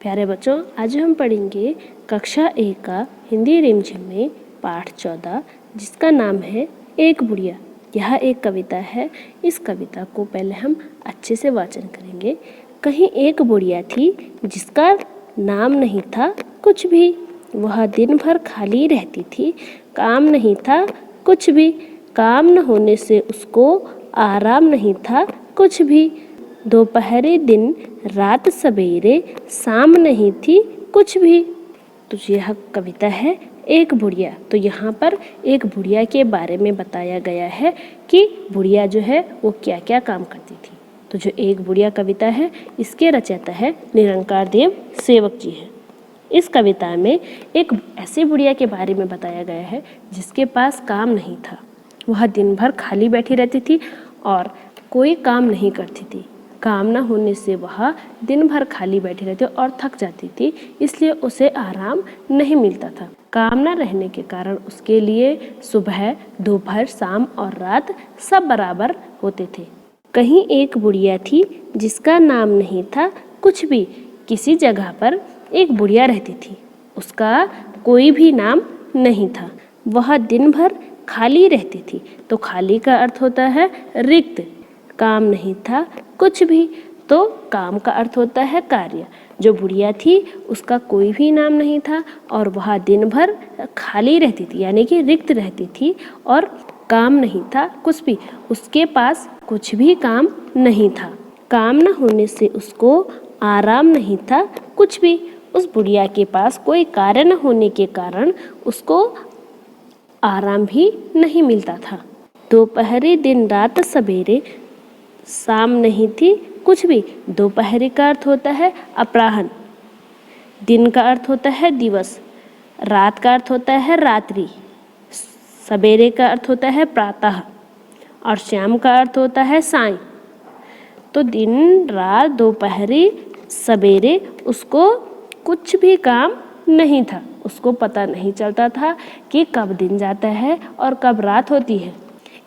प्यारे बच्चों, आज हम पढ़ेंगे कक्षा 1 का हिंदी रिमझिम में पाठ 14, जिसका नाम है एक बुढ़िया। यह एक कविता है। इस कविता को पहले हम अच्छे से वाचन करेंगे। कहीं एक बुढ़िया थी जिसका नाम नहीं था कुछ भी। वह दिन भर खाली रहती थी, काम नहीं था कुछ भी। काम न होने से उसको आराम नहीं था कुछ भी। दोपहरी दिन रात सवेरे शाम नहीं थी कुछ भी। तो यह कविता है एक बुढ़िया। तो यहाँ पर एक बुढ़िया के बारे में बताया गया है कि बुढ़िया जो है वो क्या क्या काम करती थी। तो जो एक बुढ़िया कविता है, इसके रचयिता है निरंकार देव सेवक जी है। इस कविता में एक ऐसी बुढ़िया के बारे में बताया गया है जिसके पास काम नहीं था। वह दिन भर खाली बैठी रहती थी और कोई काम नहीं करती थी। काम न होने से वह दिन भर खाली बैठी रहती और थक जाती थी, इसलिए उसे आराम नहीं मिलता था। काम न रहने के कारण उसके लिए सुबह, दोपहर, शाम और रात सब बराबर होते थे। कहीं एक बुढ़िया थी जिसका नाम नहीं था कुछ भी। किसी जगह पर एक बुढ़िया रहती थी, उसका कोई भी नाम नहीं था। वह दिन भर खाली रहती थी। तो खाली का अर्थ होता है रिक्त। काम नहीं था कुछ भी, तो काम का अर्थ होता है कार्य। जो बुढ़िया थी उसका कोई भी नाम नहीं था और वह दिन भर खाली रहती थी, यानी कि रिक्त रहती थी और काम नहीं था कुछ भी। उसके पास कुछ भी काम नहीं था। काम न होने से उसको आराम नहीं था कुछ भी। उस बुढ़िया के पास कोई कार्य न होने के कारण उसको आराम भी नहीं मिलता था। दोपहरी दिन रात सवेरे शाम नहीं थी कुछ भी। दोपहरी का अर्थ होता है अपराह्न, दिन का अर्थ होता है दिवस, रात का अर्थ होता है रात्रि, सवेरे का अर्थ होता है प्रातः और शाम का अर्थ होता है सायं। तो दिन रात दोपहरी सवेरे उसको कुछ भी काम नहीं था। उसको पता नहीं चलता था कि कब दिन जाता है और कब रात होती है।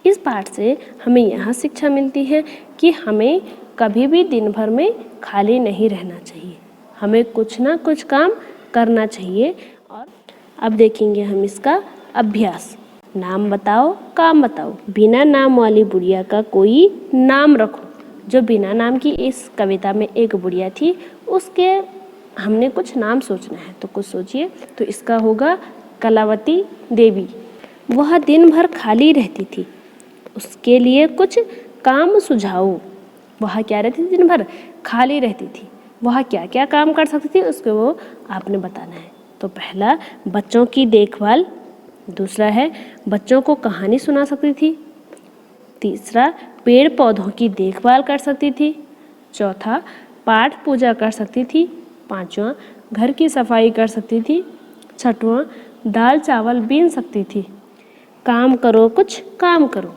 इस पाठ से हमें यह शिक्षा मिलती है कि हमें कभी भी दिन भर में खाली नहीं रहना चाहिए। हमें कुछ ना कुछ काम करना चाहिए। और अब देखेंगे हम इसका अभ्यास। नाम बताओ, काम बताओ। बिना नाम वाली बुढ़िया का कोई नाम रखो। जो बिना नाम की इस कविता में एक बुढ़िया थी, उसके हमने कुछ नाम सोचना है। तो कुछ सोचिए। तो इसका होगा कलावती देवी। वह दिन भर खाली रहती थी, उसके लिए कुछ काम सुझाओ। वह क्या रहती थी? दिन भर खाली रहती थी। वह क्या क्या काम कर सकती थी उसको वो आपने बताना है। तो पहला, बच्चों की देखभाल। दूसरा है, बच्चों को कहानी सुना सकती थी। तीसरा, पेड़ पौधों की देखभाल कर सकती थी। चौथा, पाठ पूजा कर सकती थी। पांचवा, घर की सफाई कर सकती थी। छठवां, दाल चावल बीन सकती थी। काम करो, कुछ काम करो।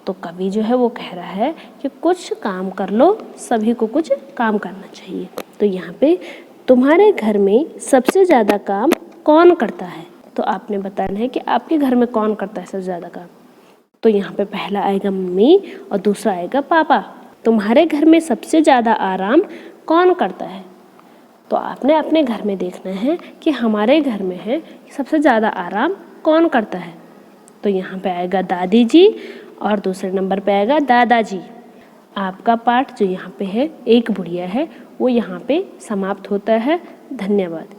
तो कवि जो है वो कह रहा है कि कुछ काम कर लो, सभी को कुछ काम करना चाहिए। तो यहाँ पे तुम्हारे घर में सबसे ज़्यादा काम कौन करता है? तो आपने बताना है कि आपके घर में कौन करता है सबसे ज़्यादा काम। तो यहाँ पे पहला आएगा मम्मी और दूसरा आएगा पापा। तुम्हारे घर में सबसे ज़्यादा आराम कौन करता है? तो आपने अपने घर में देखना है कि हमारे घर में है सबसे ज़्यादा आराम कौन करता है। तो यहाँ पे आएगा दादी जी और दूसरे नंबर पे आएगा दादाजी। आपका पाठ जो यहाँ पे है एक बुढ़िया है, वो यहाँ पे समाप्त होता है। धन्यवाद।